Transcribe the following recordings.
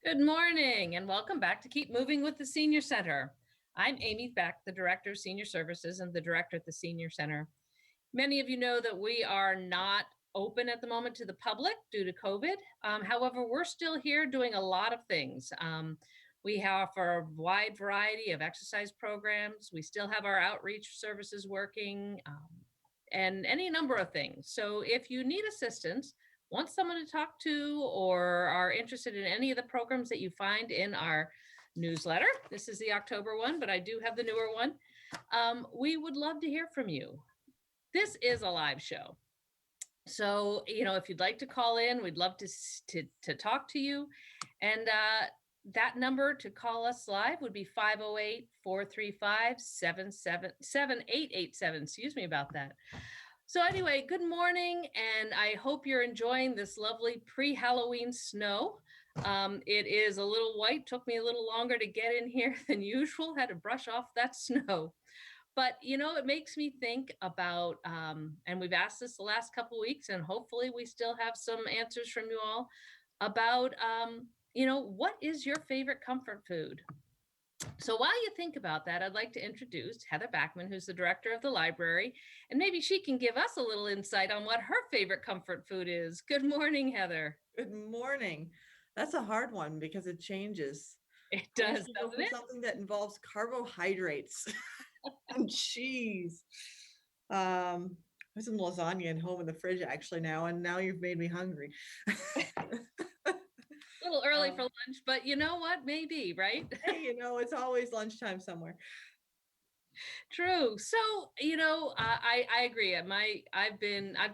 Good morning and welcome back to Keep Moving with the Senior Center. I'm Amy Beck, the Director of Senior Services and the Director at the Senior Center. Many of you know that we are not open at the moment to the public due to COVID. However, we're still here doing a lot of things. We offer a wide variety of exercise programs. We still have our outreach services working and any number of things. So if you need assistance, want someone to talk to, or are interested in any of the programs that you find in our newsletter, this is the October one, but I do have the newer one. We would love to hear from you. This is a live show. So, if you'd like to call in, we'd love to talk to you. And that number to call us live would be 508-435-7887. Excuse me about that. So anyway, good morning, and I hope you're enjoying this lovely pre-Halloween snow. It is a little white, took me a little longer to get in here than usual, had to brush off that snow. But, it makes me think about, and we've asked this the last couple of weeks, and hopefully we still have some answers from you all about, what is your favorite comfort food? So while you think about that, I'd like to introduce Heather Backman, who's the director of the library, and maybe she can give us a little insight on what her favorite comfort food is. Good morning, Heather. Good morning. That's a hard one because it changes. It does, doesn't it? Something that involves carbohydrates and cheese. I have some lasagna at home in the fridge actually now, and now you've made me hungry. A little early for lunch, but you know what? Maybe, right? Hey, it's always lunchtime somewhere. True. So, I agree. I've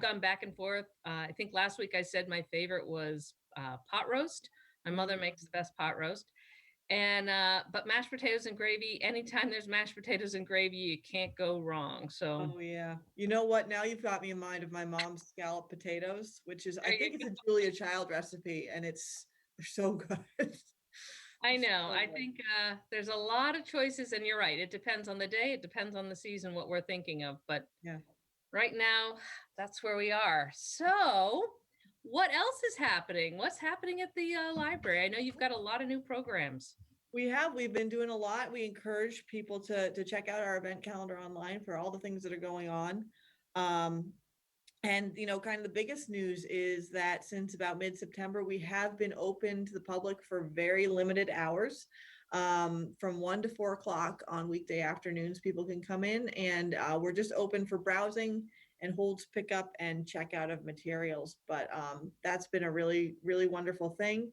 gone back and forth. I think last week I said my favorite was pot roast. My mother makes the best pot roast. And but mashed potatoes and gravy, anytime there's mashed potatoes and gravy, you can't go wrong. So oh yeah. You know what? Now you've got me in mind of my mom's scallop potatoes, which is I think it's a Julia Child recipe, and they're so good. I know. I think there's a lot of choices, and you're right. It depends on the day. It depends on the season, what we're thinking of. But yeah, right now, that's where we are. So what else is happening? What's happening at the library? I know you've got a lot of new programs. We've been doing a lot. We encourage people to check out our event calendar online for all the things that are going on. And, kind of the biggest news is that since about mid-September, we have been open to the public for very limited hours. From 1 to 4 o'clock on weekday afternoons, people can come in, and we're just open for browsing and holds pickup and checkout of materials. But that's been a really, really wonderful thing.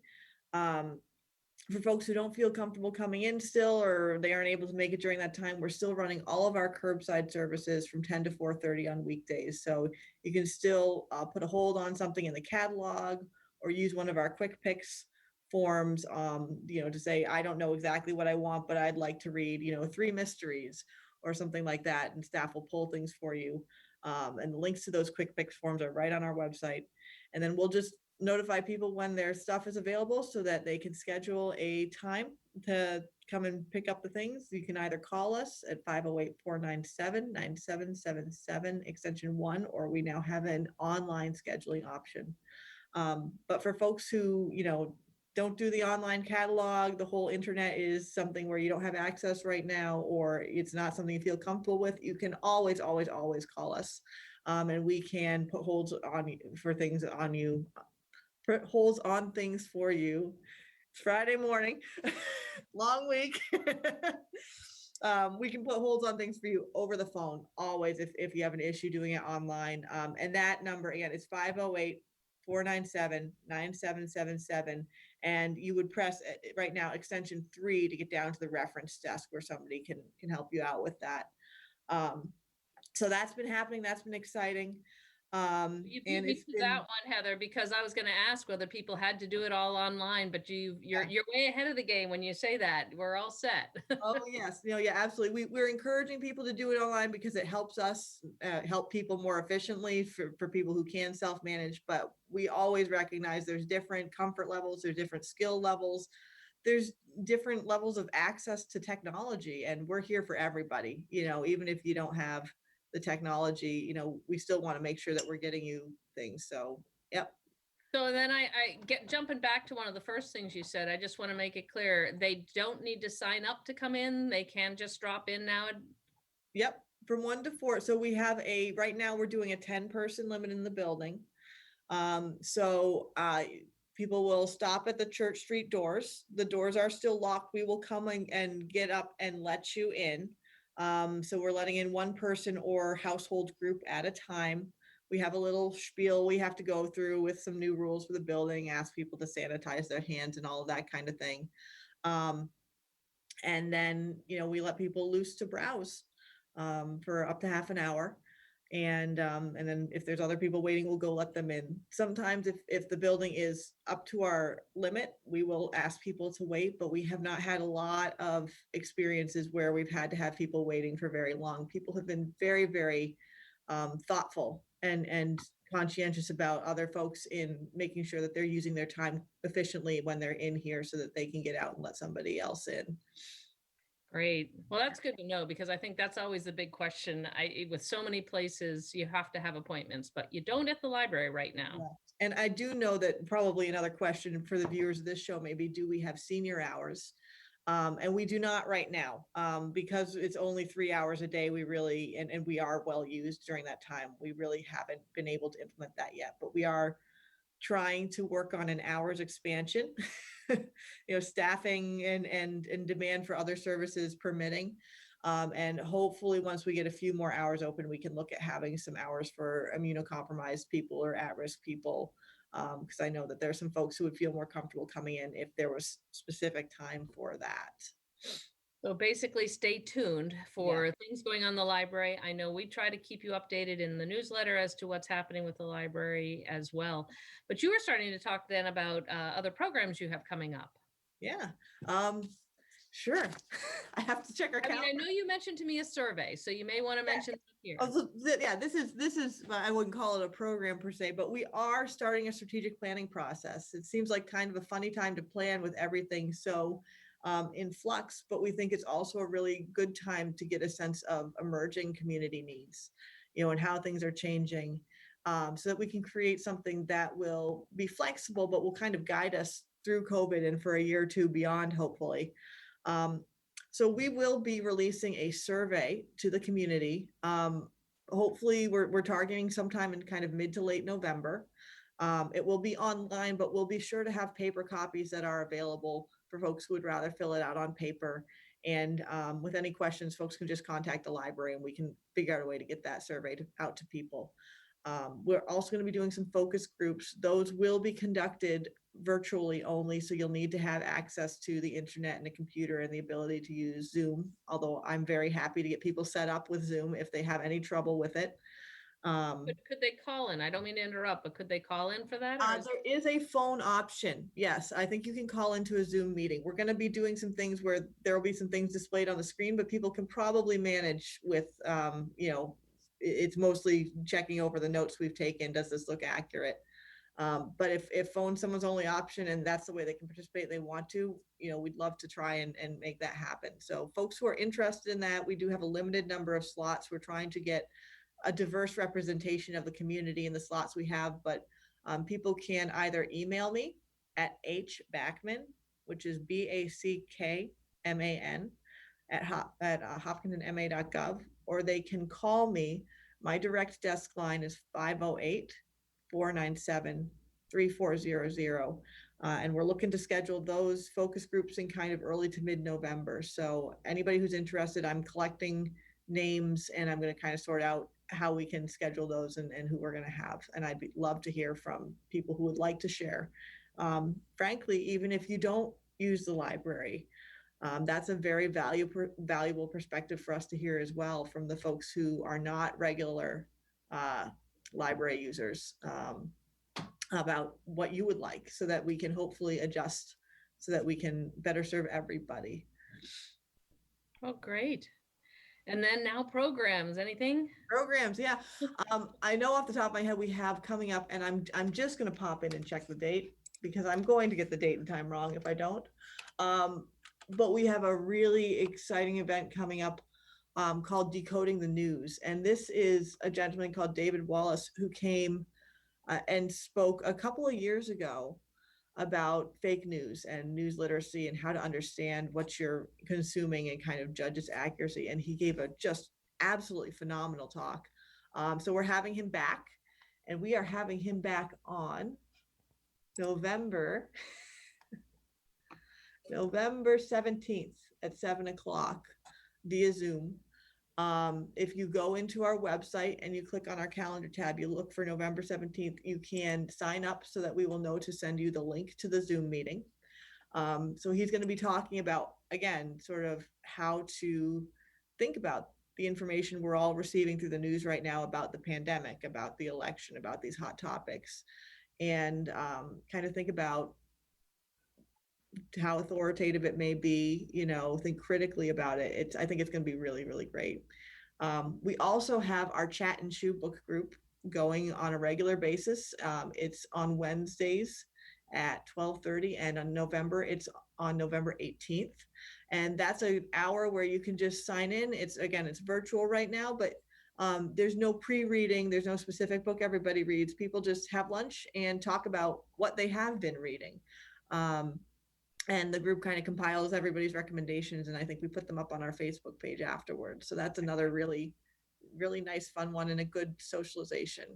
For folks who don't feel comfortable coming in still, or they aren't able to make it during that time, we're still running all of our curbside services from 10 to 4:30 on weekdays. So you can still put a hold on something in the catalog or use one of our quick picks forms, to say, I don't know exactly what I want, but I'd like to read, 3 mysteries or something like that. And staff will pull things for you. And the links to those quick picks forms are right on our website. And then we'll just notify people when their stuff is available so that they can schedule a time to come and pick up the things. You can either call us at 508-497-9777 extension 1, or we now have an online scheduling option. But for folks who, don't do the online catalog, the whole internet is something where you don't have access right now, or it's not something you feel comfortable with, you can always, always, always call us. And we can put holds on for things on you. Put holds on things for you. It's Friday morning, long week. We can put holds on things for you over the phone, always, if you have an issue doing it online. And that number, again, is 508-497-9777. And you would press right now extension 3 to get down to the reference desk where somebody can help you out with that. So that's been happening. That's been exciting. You beat me to that one, Heather, because I was going to ask whether people had to do it all online, but you're way ahead of the game when you say that. We're all set. Oh yes, yeah, absolutely. We're encouraging people to do it online because it helps us help people more efficiently for people who can self-manage. But we always recognize there's different comfort levels, there's different skill levels, there's different levels of access to technology, and we're here for everybody. Even if you don't have the technology, we still want to make sure that we're getting you things. So, yep. So then I get jumping back to one of the first things you said. I just want to make it clear, they don't need to sign up to come in. They can just drop in now. Yep, from 1 to 4. So we have right now we're doing a 10-person limit in the building. So people will stop at the Church Street doors. The doors are still locked. We will come and get up and let you in. So we're letting in one person or household group at a time. We have a little spiel we have to go through with some new rules for the building, ask people to sanitize their hands and all of that kind of thing. And then, we let people loose to browse for up to half an hour. And then if there's other people waiting, we'll go let them in. Sometimes if the building is up to our limit, we will ask people to wait, but we have not had a lot of experiences where we've had to have people waiting for very long. People have been very, very thoughtful and conscientious about other folks in making sure that they're using their time efficiently when they're in here so that they can get out and let somebody else in. Great. Well, that's good to know, because I think that's always the big question. With so many places, you have to have appointments, but you don't at the library right now. Yeah. And I do know that probably another question for the viewers of this show may be, do we have senior hours? And we do not right now, because it's only 3 hours a day. We really, and we are well used during that time. We really haven't been able to implement that yet, but we are trying to work on an hours expansion, staffing and demand for other services permitting. And hopefully once we get a few more hours open, we can look at having some hours for immunocompromised people or at-risk people. Because I know that there are some folks who would feel more comfortable coming in if there was specific time for that. So basically, stay tuned for things going on in the library. I know we try to keep you updated in the newsletter as to what's happening with the library as well. But you were starting to talk then about other programs you have coming up. Yeah. Sure. I have to check our calendar. I know you mentioned to me a survey, so you may want to mention here. Yeah, this is, I wouldn't call it a program per se, but we are starting a strategic planning process. It seems like kind of a funny time to plan with everything so in flux, but we think it's also a really good time to get a sense of emerging community needs, and how things are changing, so that we can create something that will be flexible, but will kind of guide us through COVID and for a year or two beyond, hopefully. So we will be releasing a survey to the community. Hopefully we're targeting sometime in kind of mid to late November. It will be online, but we'll be sure to have paper copies that are available for folks who would rather fill it out on paper. And with any questions, folks can just contact the library and we can figure out a way to get that survey out to people. We're also going to be doing some focus groups. Those will be conducted virtually only, so you'll need to have access to the internet and a computer and the ability to use Zoom, although I'm very happy to get people set up with Zoom if they have any trouble with it. Could they call in? I don't mean to interrupt, but could they call in for that? There is a phone option. Yes, I think you can call into a Zoom meeting. We're going to be doing some things where there will be some things displayed on the screen, but people can probably manage with, it's mostly checking over the notes we've taken. Does this look accurate? But if phone's someone's only option and that's the way they can participate, they want to, we'd love to try and make that happen. So folks who are interested in that, we do have a limited number of slots. We're trying to get a diverse representation of the community in the slots we have, but people can either email me at hbackman, which is BACKMAN at hopkinsonma.gov, or they can call me. My direct desk line is 508-497-3400. And we're looking to schedule those focus groups in kind of early to mid-November. So anybody who's interested, I'm collecting names and I'm going to kind of sort out how we can schedule those and who we're going to have. And I'd love to hear from people who would like to share. Frankly, even if you don't use the library, that's a very valuable perspective for us to hear as well from the folks who are not regular library users, about what you would like so that we can hopefully adjust so that we can better serve everybody. Oh, great. And then now programs, anything? Programs, yeah. I know off the top of my head we have coming up, and I'm just going to pop in and check the date because I'm going to get the date and time wrong if I don't. But we have a really exciting event coming up called Decoding the News. And this is a gentleman called David Wallace who came, and spoke a couple of years ago about fake news and news literacy and how to understand what you're consuming and kind of judge its accuracy. And he gave a just absolutely phenomenal talk. So we're having him back, and we are having him back on November 17th at 7 o'clock via Zoom. If you go into our website and you click on our calendar tab, you look for November 17th, you can sign up so that we will know to send you the link to the Zoom meeting. So he's going to be talking about, again, sort of how to think about the information we're all receiving through the news right now about the pandemic, about the election, about these hot topics, and kind of think about how authoritative it may be, think critically about it. I think it's going to be really, really great. We also have our Chat and Chew book group going on a regular basis. It's on Wednesdays at 12:30, and it's on November 18th. And that's an hour where you can just sign in. It's virtual right now, but there's no pre-reading. There's no specific book everybody reads. People just have lunch and talk about what they have been reading. And the group kind of compiles everybody's recommendations, and I think we put them up on our Facebook page afterwards. So that's another really, really nice, fun one, and a good socialization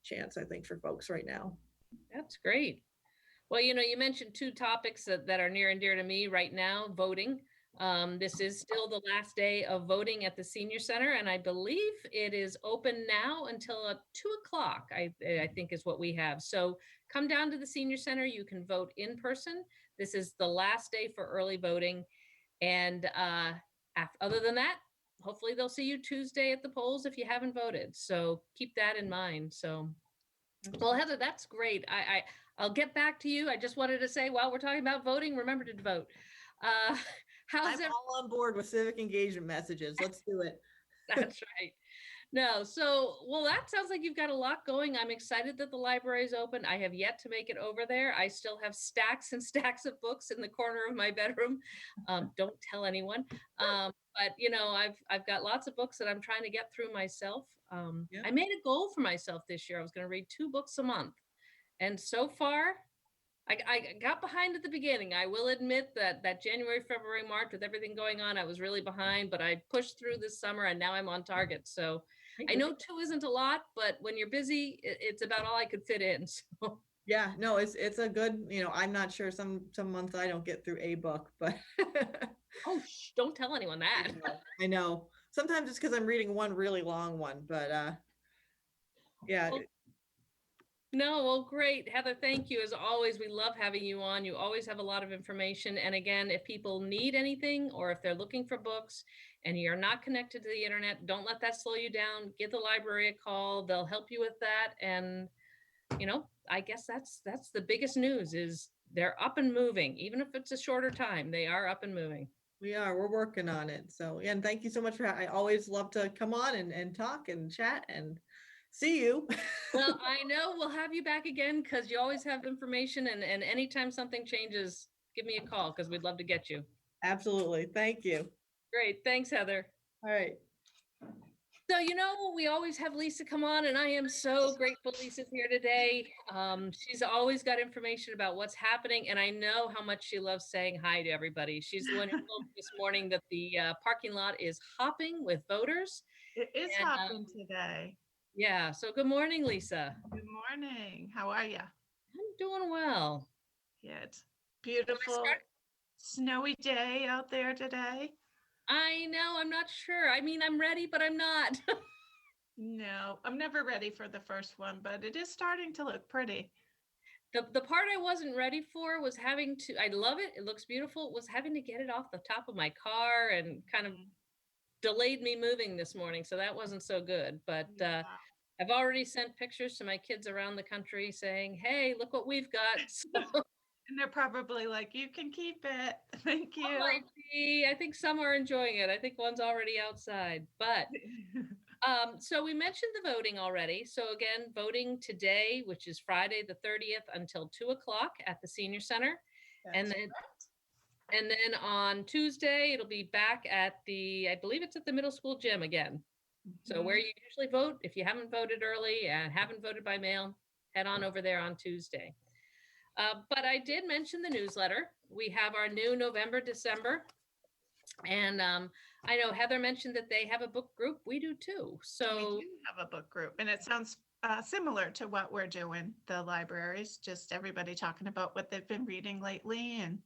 chance, I think, for folks right now. That's great. Well, you mentioned two topics that are near and dear to me right now: voting. This is still the last day of voting at the Senior Center, and I believe it is open now until 2:00, I think is what we have. So come down to the Senior Center. You can vote in person. This is the last day for early voting. And other than that, hopefully they'll see you Tuesday at the polls if you haven't voted. So keep that in mind. So, well, Heather, that's great. I'll get back to you. I just wanted to say, while we're talking about voting, remember to vote. I'm all on board with civic engagement messages. Let's do it. That's right. No, well, that sounds like you've got a lot going. I'm excited that the library is open. I have yet to make it over there. I still have stacks and stacks of books in the corner of my bedroom. Don't tell anyone. But I've got lots of books that I'm trying to get through myself. I made a goal for myself this year. I was going to read 2 books a month, and so far, I got behind at the beginning. I will admit that January, February, March, with everything going on, I was really behind, but I pushed through this summer, and now I'm on target. So I know 2 isn't a lot, but when you're busy, it's about all I could fit in. So yeah, no, it's a good, I'm not sure, some months I don't get through a book, but oh, don't tell anyone that. I know. Sometimes it's because I'm reading one really long one, but yeah. No, well, great. Heather, thank you. As always, we love having you on. You always have a lot of information. And again, if people need anything or if they're looking for books and you're not connected to the internet, don't let that slow you down. Give the library a call. They'll help you with that. And, I guess that's the biggest news is they're up and moving. Even if it's a shorter time, they are up and moving. We're working on it. So, and thank you so much I always love to come on and talk and chat and see you. Well, I know we'll have you back again because you always have information, and anytime something changes, give me a call because we'd love to get you. Absolutely. Thank you. Great. Thanks, Heather. All right. So, we always have Lisa come on, and I am so grateful Lisa's here today. She's always got information about what's happening, and I know how much she loves saying hi to everybody. She's the one who told me this morning that the parking lot is hopping with voters. It is hopping today. Yeah. So good morning, Lisa. Good morning. How are you? I'm doing well. Yeah, it's beautiful, snowy day out there today. I know. I'm not sure. I mean, I'm ready, but I'm not. No, I'm never ready for the first one, but it is starting to look pretty. The part I wasn't ready for was having to, I love it. It looks beautiful. Was having to get it off the top of my car and kind of delayed me moving this morning. So that wasn't so good. But I've already sent pictures to my kids around the country saying, hey, look what we've got. So, and they're probably like, you can keep it. Thank you. I think some are enjoying it. I think one's already outside. But so we mentioned the voting already. So again, voting today, which is Friday the 30th until 2:00 at the Senior Center. And then on Tuesday, it'll be back at I believe it's at the middle school gym again. So where you usually vote, if you haven't voted early and haven't voted by mail, head on over there on Tuesday. But I did mention the newsletter. We have our new November, December. And I know Heather mentioned that they have a book group. We do too. We So do have a book group, and it sounds similar to what we're doing, the libraries, just everybody talking about what they've been reading lately, and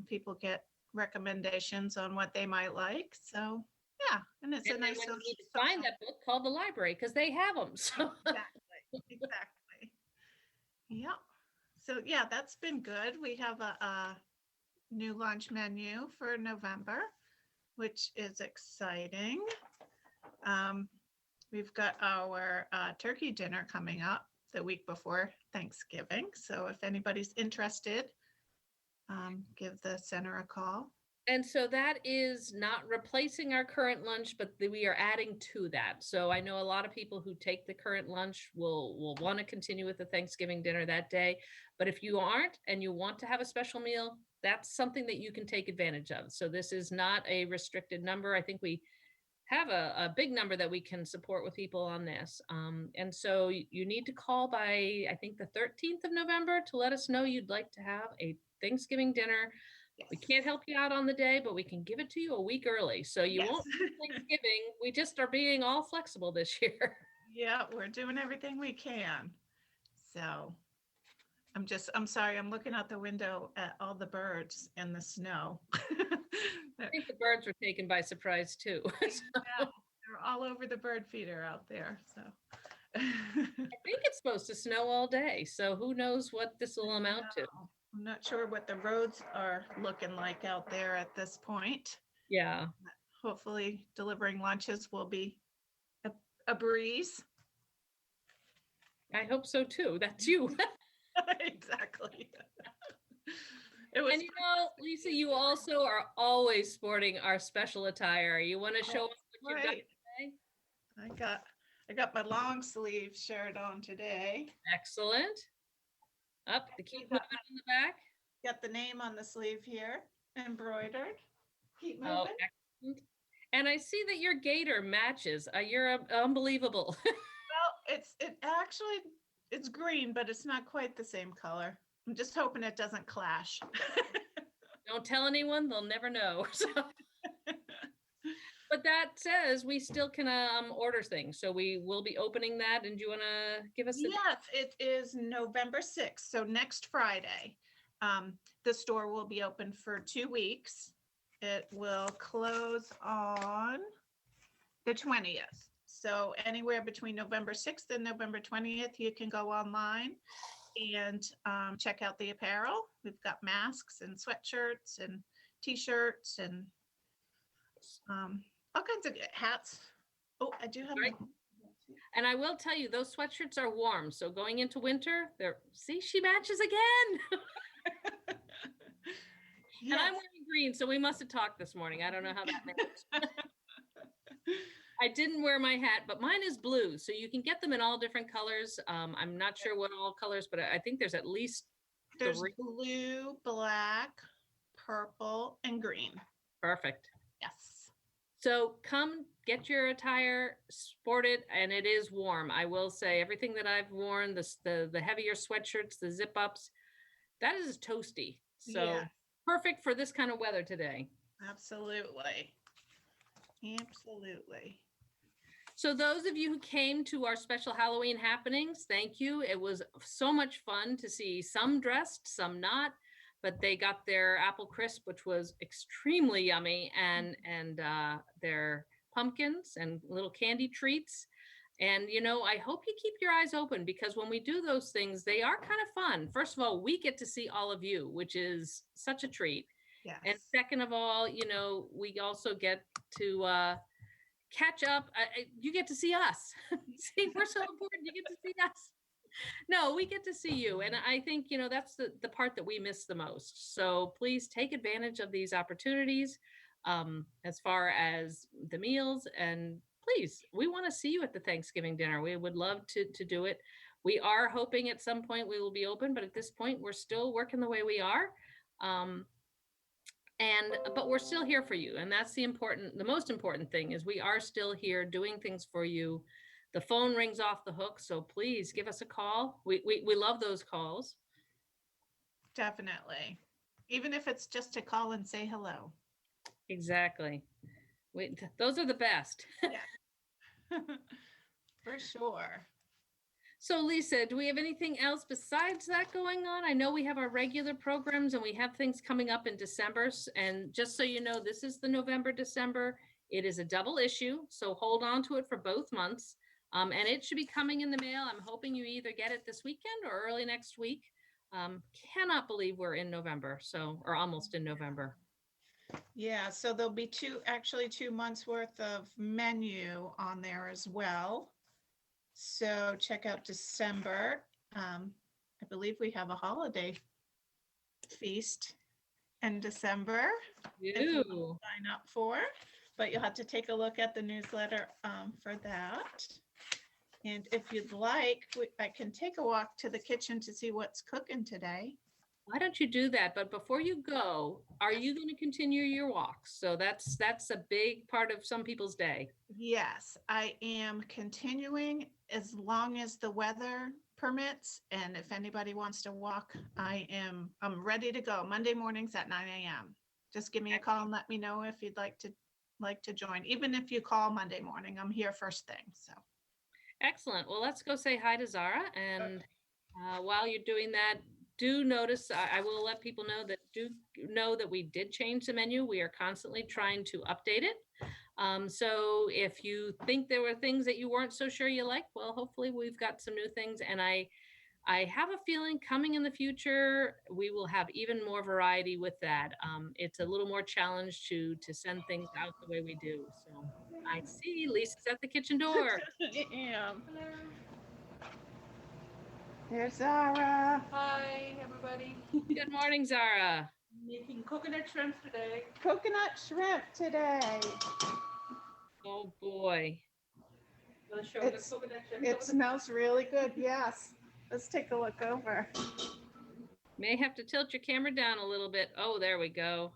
people get recommendations on what they might like. So yeah, and it's a and then nice when you need to social. find that book, call the library because they have them. So Exactly. Yeah. So yeah, that's been good. We have a new lunch menu for November, which is exciting. We've got our turkey dinner coming up the week before Thanksgiving. So if anybody's interested, give the center a call. and so that is not replacing our current lunch, but we are adding to that. So I know a lot of people who take the current lunch will want to continue with the Thanksgiving dinner that day. But if you aren't and you want to have a special meal, that's something that you can take advantage of. So this is not a restricted number. I think we have a big number that we can support with people on this. And so you need to call by, I think, the 13th of November to let us know you'd like to have a Thanksgiving dinner. We can't help you out on the day, but we can give it to you a week early. So you Yes. won't miss Thanksgiving. We just are being all flexible this year. Yeah, we're doing everything we can. So I'm sorry, I'm looking out the window at all the birds and the snow. I think the birds were taken by surprise too. Yeah, they're all over the bird feeder out there. So I think it's supposed to snow all day. So who knows what this will amount to. I'm not sure what the roads are looking like out there at this point. Yeah. Hopefully delivering lunches will be a breeze. I hope so too. That's you. Exactly. It was And you know, Lisa, you also are always sporting our special attire. You want to show us what you've got right. today? I got my long sleeve shirt on today. Excellent. Up the keep moving on the back. Got the name on the sleeve here, embroidered. Keep Oh, moving. excellent. And I see that your gator matches. You're unbelievable. Well, it's green, but it's not quite the same color. I'm just hoping it doesn't clash. Don't tell anyone; they'll never know. So, but that says we still can order things. So we will be opening that. And do you want to give us? Yes, it is November 6th. So next Friday, the store will be open for 2 weeks. It will close on the 20th. So anywhere between November 6th and November 20th, you can go online and check out the apparel. We've got masks and sweatshirts and t-shirts and all kinds of hats. Oh, I do have Right. And I will tell you, those sweatshirts are warm. So going into winter, see, she matches again. Yes. And I'm wearing green, so we must have talked this morning. I don't know how that matches. I didn't wear my hat, but mine is blue. So you can get them in all different colors. I'm not sure what all colors, but I think there's at least There's 3. blue, black, purple, and green. Perfect. Yes. So come get your attire, sport it, and it is warm. I will say everything that I've worn, the heavier sweatshirts, the zip ups, that is toasty. So Yeah. perfect for this kind of weather today. Absolutely. Absolutely. So those of you who came to our special Halloween happenings, thank you. It was so much fun to see some dressed, some not, but they got their apple crisp, which was extremely yummy, and their pumpkins and little candy treats. And you know, I hope you keep your eyes open because when we do those things, they are kind of fun. First of all, we get to see all of you, which is such a treat. Yes. And second of all, you know, we also get to catch up. You get to see us. See, we're so important. You get to see us. No, we get to see you. And I think, you know, that's the part that we miss the most. So please take advantage of these opportunities as far as the meals. And please, we want to see you at the Thanksgiving dinner. We would love to do it. We are hoping at some point we will be open, but at this point, we're still working the way we are. But we're still here for you. And that's the most important thing is we are still here doing things for you. the phone rings off the hook. So please give us a call. We love those calls. Definitely. Even if it's just to call and say hello. Exactly. Those are the best. For sure. So Lisa, do we have anything else besides that going on? I know we have our regular programs and we have things coming up in December. And just so you know, this is the November, December. It is a double issue. So hold on to it for both months. And it should be coming in the mail. I'm hoping you either get it this weekend or early next week. Cannot believe we're in November. Or almost in November. Yeah, so there'll be 2 months worth of menu on there as well. So check out December. I believe we have a holiday feast in December. If you want to Ew. sign up for, but you'll have to take a look at the newsletter for that. And if you'd like, I can take a walk to the kitchen to see what's cooking today. Why don't you do that? But before you go, are you going to continue your walks? So that's a big part of some people's day. Yes, I am continuing as long as the weather permits. And if anybody wants to walk, I'm ready to go. Monday mornings at 9 a.m. Just give me a call and let me know if you'd like to join. Even if you call Monday morning, I'm here first thing. So Excellent. Well, let's go say hi to Zara. And while you're doing that, do notice, I will let people know that we did change the menu. We are constantly trying to update it. So if you think there were things that you weren't so sure you liked, well, hopefully we've got some new things. And I have a feeling coming in the future, we will have even more variety with that. It's a little more challenge to send things out the way we do. So I see Lisa's at the kitchen door. yeah. There's Zara. Hi, everybody. Good morning, Zara. Making coconut shrimp today. Coconut shrimp today. Oh boy. Want to show It's- the coconut shrimp? It smells really good. Yes. Let's take a look over. May have to tilt your camera down a little bit. Oh, there we go.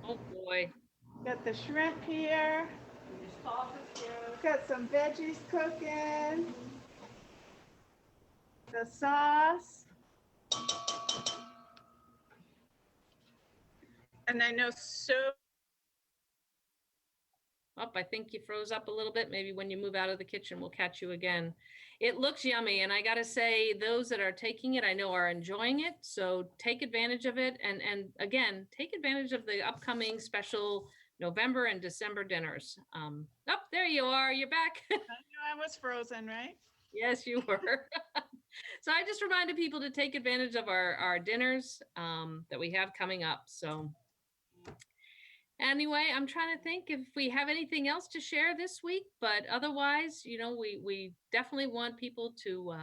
Oh boy. Got the shrimp here. There's sauces here. Got some veggies cooking. The sauce. And I know Oh, I think you froze up a little bit. Maybe when you move out of the kitchen, we'll catch you again. It looks yummy. And I got to say, those that are taking it, I know are enjoying it. So take advantage of it. And again, take advantage of the upcoming special November and December dinners. Oh, there you are. You're back. I knew I was frozen, right? Yes, you were. So I just reminded people to take advantage of our dinners that we have coming up. So anyway, I'm trying to think if we have anything else to share this week, but otherwise, we definitely want people to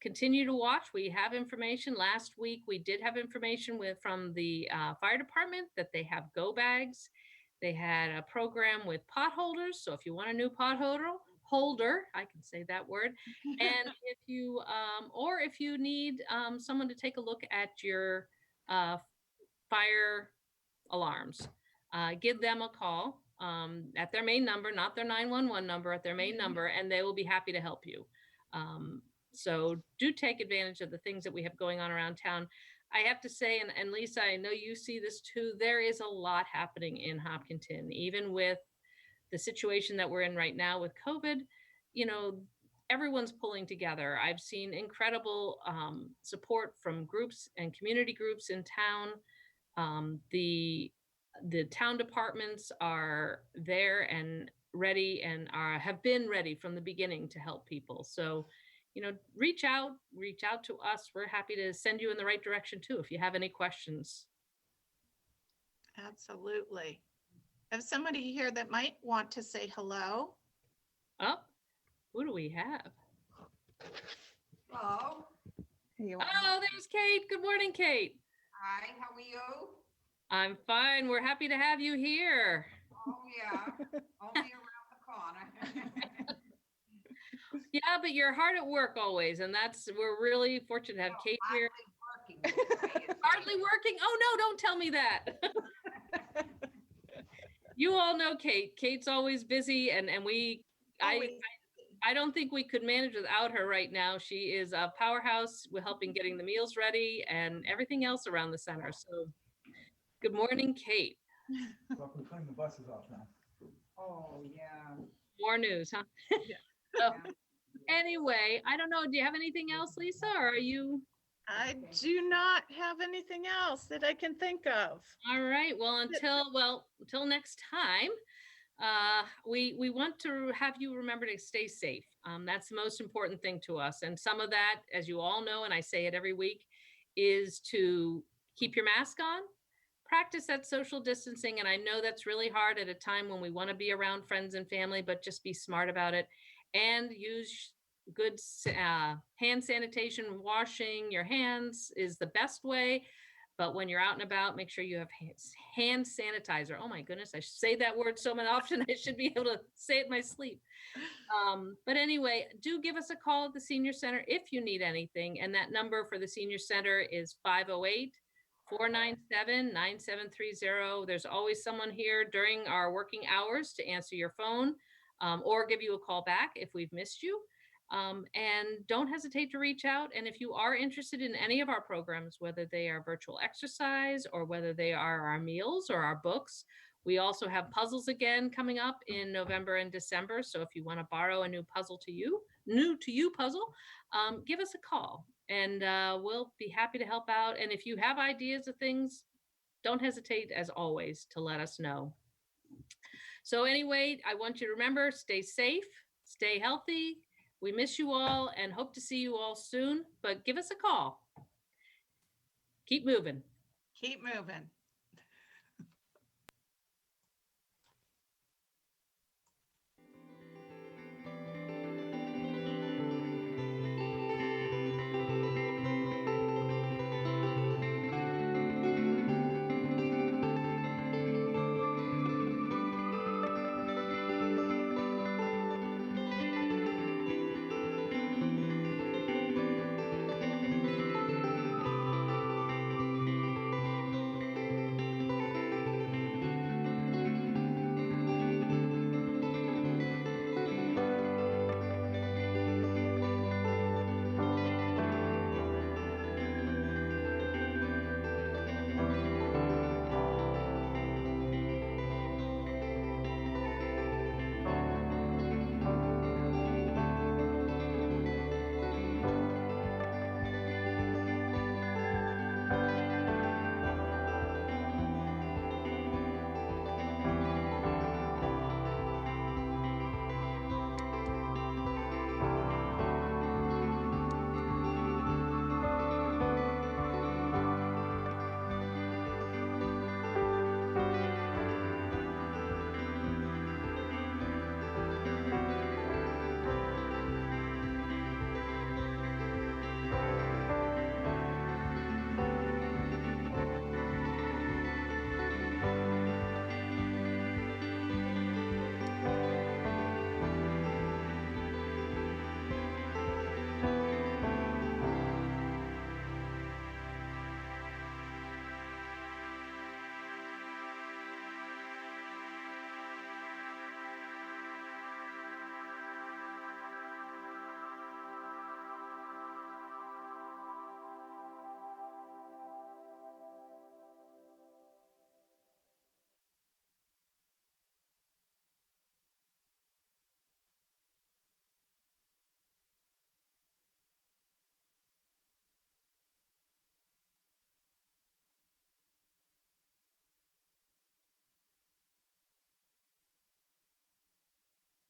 continue to watch. We have information. Last week, we did have information from the fire department that they have go bags. They had a program with pot holders. So if you want a new pot holder, I can say that word. And if you, or if you need someone to take a look at your fire alarms, give them a call at their main number, not their 911 number, at their main number, and they will be happy to help you. So do take advantage of the things that we have going on around town. I have to say, and Lisa, I know you see this too, there is a lot happening in Hopkinton, even with the situation that we're in right now with COVID. Everyone's pulling together. I've seen incredible support from groups and community groups in town. The town departments are there and ready and have been ready from the beginning to help people. So, reach out to us. We're happy to send you in the right direction too, if you have any questions. Absolutely. I have somebody here that might want to say hello. Oh, who do we have? Hello. Oh, there's Kate. Good morning, Kate. Hi, how are you? I'm fine. We're happy to have you here. Oh, yeah. Only around the corner. Yeah, but you're hard at work always, and we're really fortunate to have Kate here. Hardly working. Hardly working? Oh, no, don't tell me that. You all know Kate. Kate's always busy, and I don't think we could manage without her right now. She is a powerhouse with helping getting the meals ready and everything else around the center. So good morning, Kate. So if we clean the buses off now. Oh, yeah. More news, huh? Yeah. So anyway, I don't know. Do you have anything else, Lisa, or are you? I do not have anything else that I can think of. All right. Well, until next time, we want to have you remember to stay safe. That's the most important thing to us. And some of that, as you all know, and I say it every week, is to keep your mask on, practice that social distancing. And I know that's really hard at a time when we want to be around friends and family, but just be smart about it and use good hand sanitation. Washing your hands is the best way. But when you're out and about, make sure you have hand sanitizer. Oh my goodness, I say that word so often. I should be able to say it in my sleep. But anyway, do give us a call at the Senior Center if you need anything. And that number for the Senior Center is 508-497-9730. There's always someone here during our working hours to answer your phone or give you a call back if we've missed you. And don't hesitate to reach out. And if you are interested in any of our programs, whether they are virtual exercise or whether they are our meals or our books, we also have puzzles again coming up in November and December. So if you want to borrow a new to you puzzle, give us a call and we'll be happy to help out. And if you have ideas of things, don't hesitate, as always, to let us know. So anyway, I want you to remember, stay safe, stay healthy. We miss you all and hope to see you all soon, but give us a call. Keep moving. Keep moving.